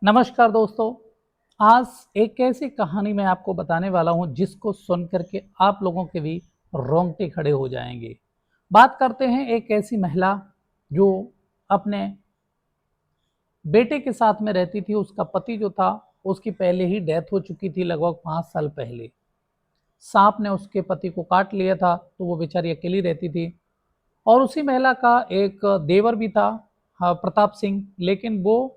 नमस्कार दोस्तों। आज एक ऐसी कहानी मैं आपको बताने वाला हूं जिसको सुन करके आप लोगों के भी रोंगटे खड़े हो जाएंगे। बात करते हैं एक ऐसी महिला जो अपने बेटे के साथ में रहती थी। उसका पति जो था उसकी पहले ही डेथ हो चुकी थी, लगभग 5 साल पहले। सांप ने उसके पति को काट लिया था, तो वो बेचारी अकेली रहती थी। और उसी महिला का एक देवर भी था, हाँ, प्रताप सिंह, लेकिन वो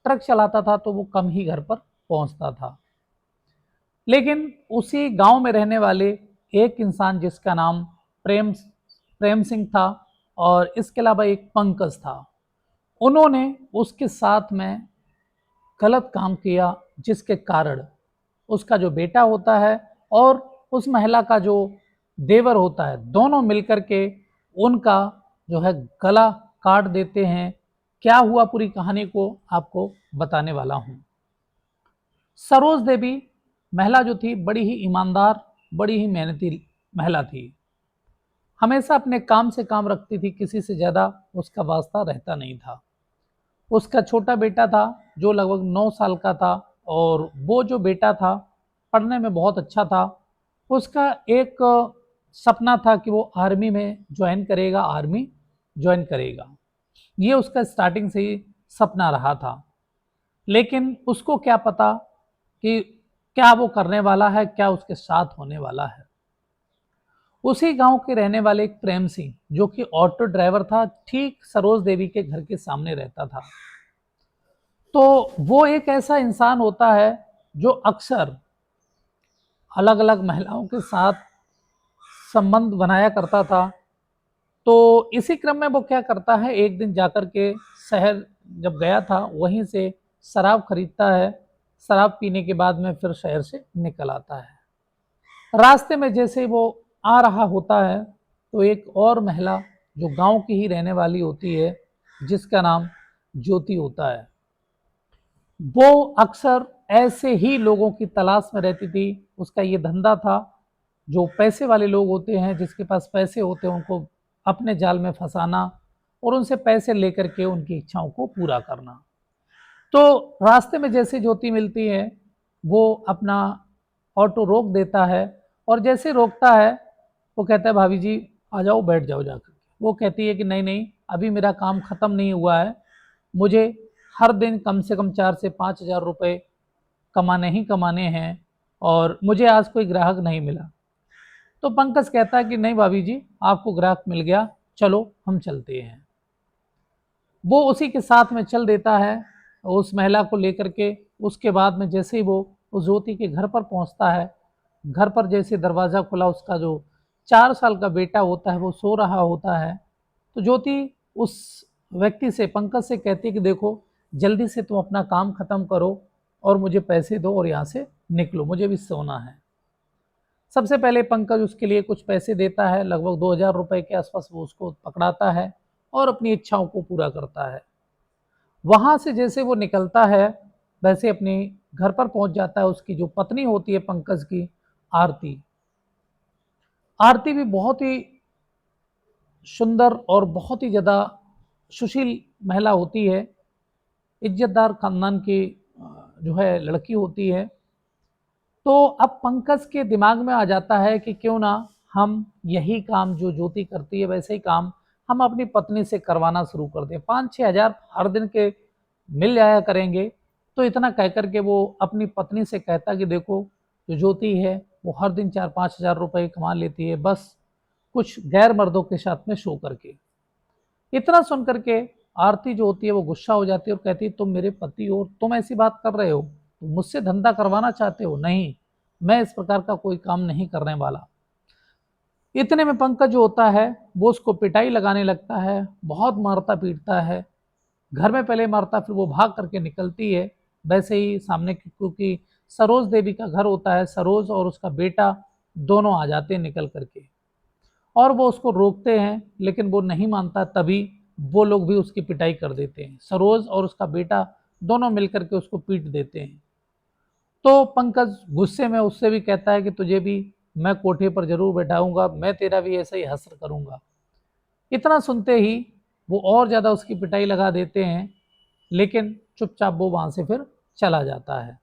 ट्रक चलाता था तो वो कम ही घर पर पहुंचता था। लेकिन उसी गांव में रहने वाले एक इंसान जिसका नाम प्रेम प्रेम सिंह था, और इसके अलावा एक पंकज था, उन्होंने उसके साथ में गलत काम किया, जिसके कारण उसका जो बेटा होता है और उस महिला का जो देवर होता है, दोनों मिलकर के उनका जो है गला काट देते हैं। क्या हुआ पूरी कहानी को आपको बताने वाला हूं। सरोज देवी महिला जो थी बड़ी ही ईमानदार, बड़ी ही मेहनती महिला थी। हमेशा अपने काम से काम रखती थी, किसी से ज़्यादा उसका वास्ता रहता नहीं था। उसका छोटा बेटा था जो लगभग 9 साल का था, और वो जो बेटा था पढ़ने में बहुत अच्छा था। उसका एक सपना था कि वो आर्मी में ज्वाइन करेगा, आर्मी ज्वाइन करेगा। ये उसका स्टार्टिंग से ही सपना रहा था। लेकिन उसको क्या पता कि क्या वो करने वाला है, क्या उसके साथ होने वाला है। उसी गांव के रहने वाले एक प्रेम सिंह, जो कि ऑटो ड्राइवर था, ठीक सरोज देवी के घर के सामने रहता था। तो वो एक ऐसा इंसान होता है जो अक्सर अलग अलग महिलाओं के साथ संबंध बनाया करता था। तो इसी क्रम में वो क्या करता है, एक दिन जाकर के शहर जब गया था, वहीं से शराब खरीदता है। शराब पीने के बाद में फिर शहर से निकल आता है। रास्ते में जैसे वो आ रहा होता है, तो एक और महिला जो गांव की ही रहने वाली होती है, जिसका नाम ज्योति होता है, वो अक्सर ऐसे ही लोगों की तलाश में रहती थी। उसका ये धंधा था, जो पैसे वाले लोग होते हैं, जिसके पास पैसे होते हैं, उनको अपने जाल में फंसाना और उनसे पैसे लेकर के उनकी इच्छाओं को पूरा करना। तो रास्ते में जैसे ज्योति मिलती है, वो अपना ऑटो रोक देता है, और जैसे रोकता है वो कहता है, भाभी जी आ जाओ, बैठ जाओ जाकर। वो कहती है कि नहीं नहीं, अभी मेरा काम ख़त्म नहीं हुआ है, मुझे हर दिन कम से कम 4 से 5 हज़ार रुपये कमाने ही कमाने हैं, और मुझे आज कोई ग्राहक नहीं मिला। तो पंकज कहता है कि नहीं भाभी जी, आपको ग्राहक मिल गया, चलो हम चलते हैं। वो उसी के साथ में चल देता है उस महिला को लेकर के। उसके बाद में जैसे ही वो उस ज्योति के घर पर पहुंचता है, घर पर जैसे दरवाज़ा खुला, उसका जो 4 साल का बेटा होता है वो सो रहा होता है। तो ज्योति उस व्यक्ति से, पंकज से कहती है कि देखो, जल्दी से तुम अपना काम ख़त्म करो और मुझे पैसे दो और यहाँ से निकलो, मुझे भी सोना है। सबसे पहले पंकज उसके लिए कुछ पैसे देता है, लगभग 2 हज़ार रुपये के आसपास वो उसको पकड़ाता है और अपनी इच्छाओं को पूरा करता है। वहाँ से जैसे वो निकलता है, वैसे अपने घर पर पहुँच जाता है। उसकी जो पत्नी होती है पंकज की, आरती, आरती भी बहुत ही सुंदर और बहुत ही ज़्यादा सुशील महिला होती है, इज्जतदार खानदान की जो है लड़की होती है। तो अब पंकज के दिमाग में आ जाता है कि क्यों ना हम यही काम जो ज्योति करती है, वैसे ही काम हम अपनी पत्नी से करवाना शुरू कर दें। 5-6 हज़ार हर दिन के मिल जाया करेंगे। तो इतना कह कर के वो अपनी पत्नी से कहता कि देखो, जो ज्योति है वो हर दिन 4-5 हज़ार रुपये कमा लेती है, बस कुछ गैर मर्दों के साथ में शो करके। इतना सुन करके आरती जो होती है वो गुस्सा हो जाती है और कहती है, तुम मेरे पति हो, तुम ऐसी बात कर रहे हो, तुम मुझसे धंधा करवाना चाहते हो? नहीं, मैं इस प्रकार का कोई काम नहीं करने वाला। इतने में पंकज जो होता है वो उसको पिटाई लगाने लगता है, बहुत मारता पीटता है। घर में पहले मारता, फिर वो भाग करके निकलती है। वैसे ही सामने क्योंकि सरोज देवी का घर होता है, सरोज और उसका बेटा दोनों आ जाते हैं निकल करके, और वो उसको रोकते हैं, लेकिन वो नहीं मानता। तभी वो लोग भी उसकी पिटाई कर देते हैं। सरोज और उसका बेटा दोनों मिलकर के उसको पीट देते हैं। तो पंकज गुस्से में उससे भी कहता है कि तुझे भी मैं कोठे पर जरूर बैठाऊंगा, मैं तेरा भी ऐसा ही हश्र करूंगा। इतना सुनते ही वो और ज़्यादा उसकी पिटाई लगा देते हैं, लेकिन चुपचाप वो वहाँ से फिर चला जाता है।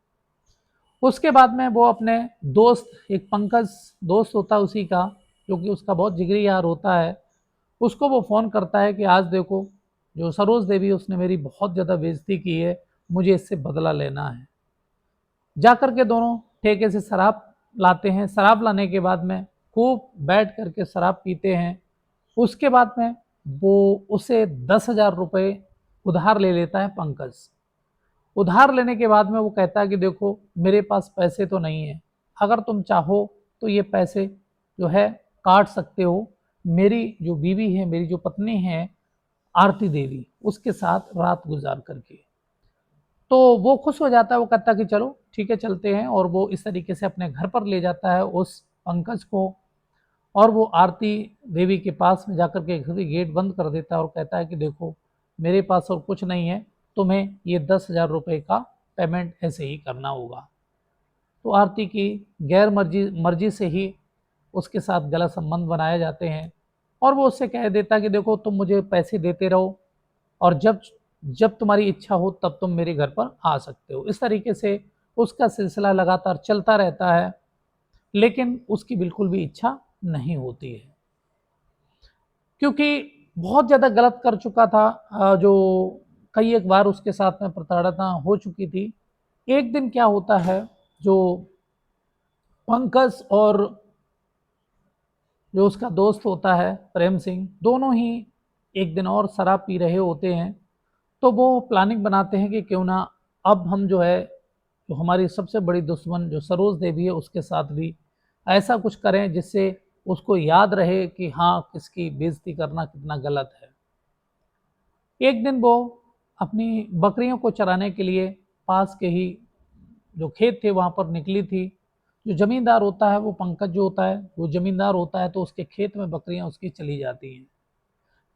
उसके बाद में वो अपने दोस्त, एक पंकज दोस्त होता है उसी का, जो कि उसका बहुत जिगरी यार होता है, उसको वो फ़ोन करता है कि आज देखो जो सरोज देवी उसने मेरी बहुत ज़्यादा बेइज्जती की है, मुझे इससे बदला लेना है। जाकर के दोनों ठेके से शराब लाते हैं। शराब लाने के बाद में खूब बैठ करके शराब पीते हैं। उसके बाद में वो उसे 10,000 रुपये उधार ले लेता है पंकज। उधार लेने के बाद में वो कहता है कि देखो मेरे पास पैसे तो नहीं है, अगर तुम चाहो तो ये पैसे जो है काट सकते हो, मेरी जो बीवी है, मेरी जो पत्नी है आरती देवी, उसके साथ रात गुजार करके। तो वो खुश हो जाता है, वो कहता है कि चलो ठीक है चलते हैं, और वो इस तरीके से अपने घर पर ले जाता है उस पंकज को, और वो आरती देवी के पास में जाकर के घर की गेट बंद कर देता है और कहता है कि देखो मेरे पास और कुछ नहीं है, तुम्हें ये 10,000 रुपये का पेमेंट ऐसे ही करना होगा। तो आरती की गैर मर्जी से ही उसके साथ गलत संबंध बनाए जाते हैं, और वो उससे कह देता है कि देखो तुम मुझे पैसे देते रहो, और जब जब तुम्हारी इच्छा हो तब तुम मेरे घर पर आ सकते हो। इस तरीके से उसका सिलसिला लगातार चलता रहता है, लेकिन उसकी बिल्कुल भी इच्छा नहीं होती है, क्योंकि बहुत ज़्यादा गलत कर चुका था। जो कई एक बार उसके साथ में प्रताड़ना हो चुकी थी। एक दिन क्या होता है, जो पंकज और जो उसका दोस्त होता है प्रेम सिंह, दोनों ही एक दिन और शराब पी रहे होते हैं। तो वो प्लानिंग बनाते हैं कि क्यों ना अब हम जो है, जो हमारी सबसे बड़ी दुश्मन जो सरोज देवी है उसके साथ भी ऐसा कुछ करें जिससे उसको याद रहे कि हाँ किसकी बेइज्जती करना कितना गलत है। एक दिन वो अपनी बकरियों को चराने के लिए पास के ही जो खेत थे वहाँ पर निकली थी। जो ज़मींदार होता है, वो पंकज जो होता है वो ज़मींदार होता है, तो उसके खेत में बकरियाँ उसकी चली जाती हैं।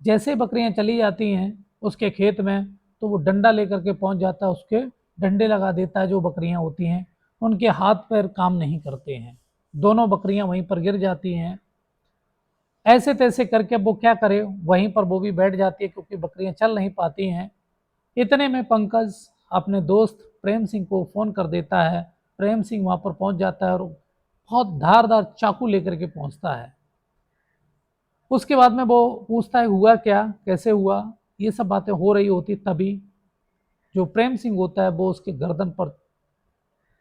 जैसे बकरियाँ चली जाती हैं उसके खेत में, तो वो डंडा लेकर के पहुंच जाता है, उसके डंडे लगा देता है। जो बकरियाँ होती हैं उनके हाथ पैर काम नहीं करते हैं, दोनों बकरियाँ वहीं पर गिर जाती हैं। ऐसे तैसे करके वो क्या करे, वहीं पर वो भी बैठ जाती है क्योंकि बकरियाँ चल नहीं पाती हैं। इतने में पंकज अपने दोस्त प्रेम सिंह को फ़ोन कर देता है। प्रेम सिंह वहाँ पर पहुँच जाता है और बहुत धारदार चाकू लेकर के पहुँचता है। उसके बाद में वो पूछता है हुआ क्या, कैसे हुआ, ये सब बातें हो रही होती, तभी जो प्रेम सिंह होता है वो उसके गर्दन पर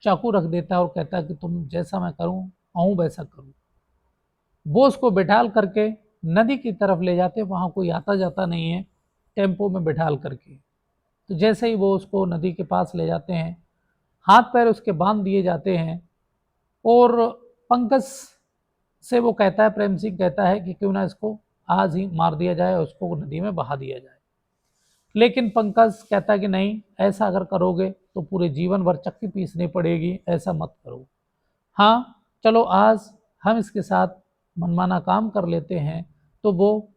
चाकू रख देता है और कहता है कि तुम जैसा मैं करूं आऊँ वैसा करूं। वो उसको बिठाल करके नदी की तरफ ले जाते, वहाँ कोई आता जाता नहीं है, टेम्पो में बिठाल करके। तो जैसे ही वो उसको नदी के पास ले जाते हैं, हाथ पैर उसके बांध दिए जाते हैं, और पंकज से वो कहता है, प्रेम सिंह कहता है कि क्यों ना इसको आज ही मार दिया जाए और उसको नदी में बहा दिया जाए। लेकिन पंकज कहता है कि नहीं, ऐसा अगर करोगे तो पूरे जीवन भर चक्की पीसनी पड़ेगी, ऐसा मत करो। हाँ चलो आज हम इसके साथ मनमाना काम कर लेते हैं। तो वो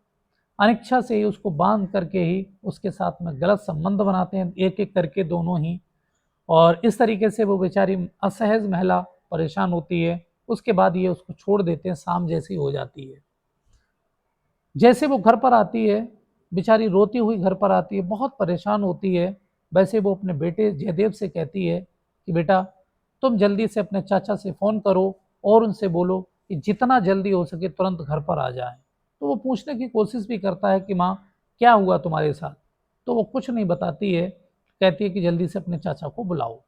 अनिच्छा से ही उसको बांध करके ही उसके साथ में गलत संबंध बनाते हैं, एक एक करके दोनों ही। और इस तरीके से वो बेचारी असहज महिला परेशान होती है। उसके बाद ये उसको छोड़ देते हैं, शाम जैसी हो जाती है। जैसे वो घर पर आती है, बेचारी रोती हुई घर पर आती है, बहुत परेशान होती है। वैसे वो अपने बेटे जयदेव से कहती है कि बेटा तुम जल्दी से अपने चाचा से फ़ोन करो और उनसे बोलो कि जितना जल्दी हो सके तुरंत घर पर आ जाएं। तो वो पूछने की कोशिश भी करता है कि माँ क्या हुआ तुम्हारे साथ, तो वो कुछ नहीं बताती है, कहती है कि जल्दी से अपने चाचा को बुलाओ।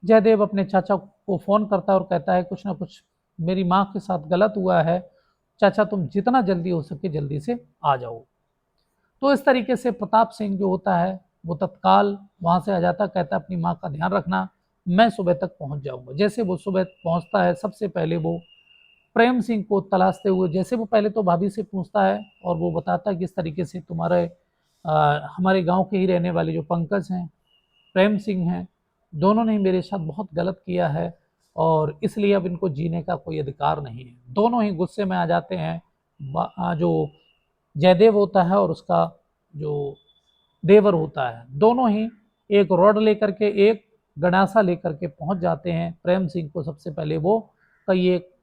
जयदेव अपने चाचा को फ़ोन करता है और कहता है कुछ ना कुछ मेरी माँ के साथ गलत हुआ है, चाचा तुम जितना जल्दी हो सके जल्दी से आ जाओ। तो इस तरीके से प्रताप सिंह जो होता है वो तत्काल वहाँ से आ जाता, कहता है अपनी माँ का ध्यान रखना, मैं सुबह तक पहुँच जाऊँगा। जैसे वो सुबह पहुँचता है, सबसे पहले वो प्रेम सिंह को तलाशते हुए, जैसे वो पहले तो भाभी से पूछता है और वो बताता है कि इस तरीके से तुम्हारे हमारे गांव के ही रहने वाले जो पंकज हैं, प्रेम सिंह हैं, दोनों ने मेरे साथ बहुत गलत किया है और इसलिए अब इनको जीने का कोई अधिकार नहीं है। दोनों ही गुस्से में आ जाते हैं। जो जयदेव होता है और उसका जो देवर होता है, दोनों ही एक रॉड लेकर के, एक गणासा लेकर के पहुंच जाते हैं। प्रेम सिंह को सबसे पहले वो कई एक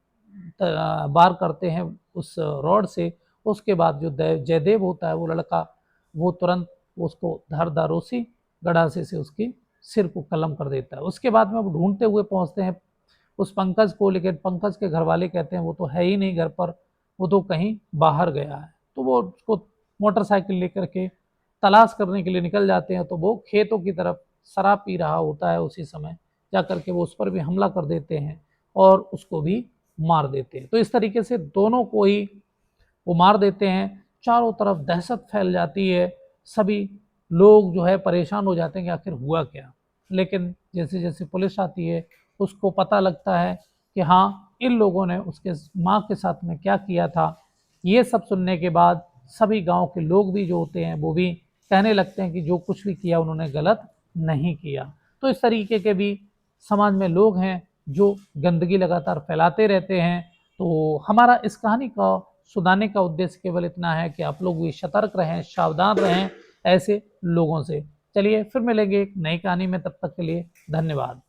बार करते हैं उस रॉड से। उसके बाद जो जयदेव होता है वो लड़का, वो तुरंत उसको धारदारों सी गड़ासे से उसकी सिर को कलम कर देता है। उसके बाद में वो ढूंढते हुए पहुंचते हैं उस पंकज को, लेकिन पंकज के घर वाले कहते हैं वो तो है ही नहीं घर पर, वो तो कहीं बाहर गया है। तो वो उसको मोटरसाइकिल लेकर के तलाश करने के लिए निकल जाते हैं। तो वो खेतों की तरफ शराब पी रहा होता है, उसी समय जा करके वो उस पर भी हमला कर देते हैं और उसको भी मार देते हैं। तो इस तरीके से दोनों को ही वो मार देते हैं। चारों तरफ दहशत फैल जाती है, सभी लोग जो है परेशान हो जाते हैं कि आखिर हुआ क्या। लेकिन जैसे जैसे पुलिस आती है उसको पता लगता है कि हाँ, इन लोगों ने उसके माँ के साथ में क्या किया था। ये सब सुनने के बाद सभी गांव के लोग भी जो होते हैं वो भी कहने लगते हैं कि जो कुछ भी किया उन्होंने गलत नहीं किया। तो इस तरीके के भी समाज में लोग हैं जो गंदगी लगातार फैलाते रहते हैं। तो हमारा इस कहानी का सुनाने का उद्देश्य केवल इतना है कि आप लोग भी सतर्क रहें, सावधान रहें ऐसे लोगों से। चलिए फिर मिलेंगे एक नई कहानी में, तब तक के लिए धन्यवाद।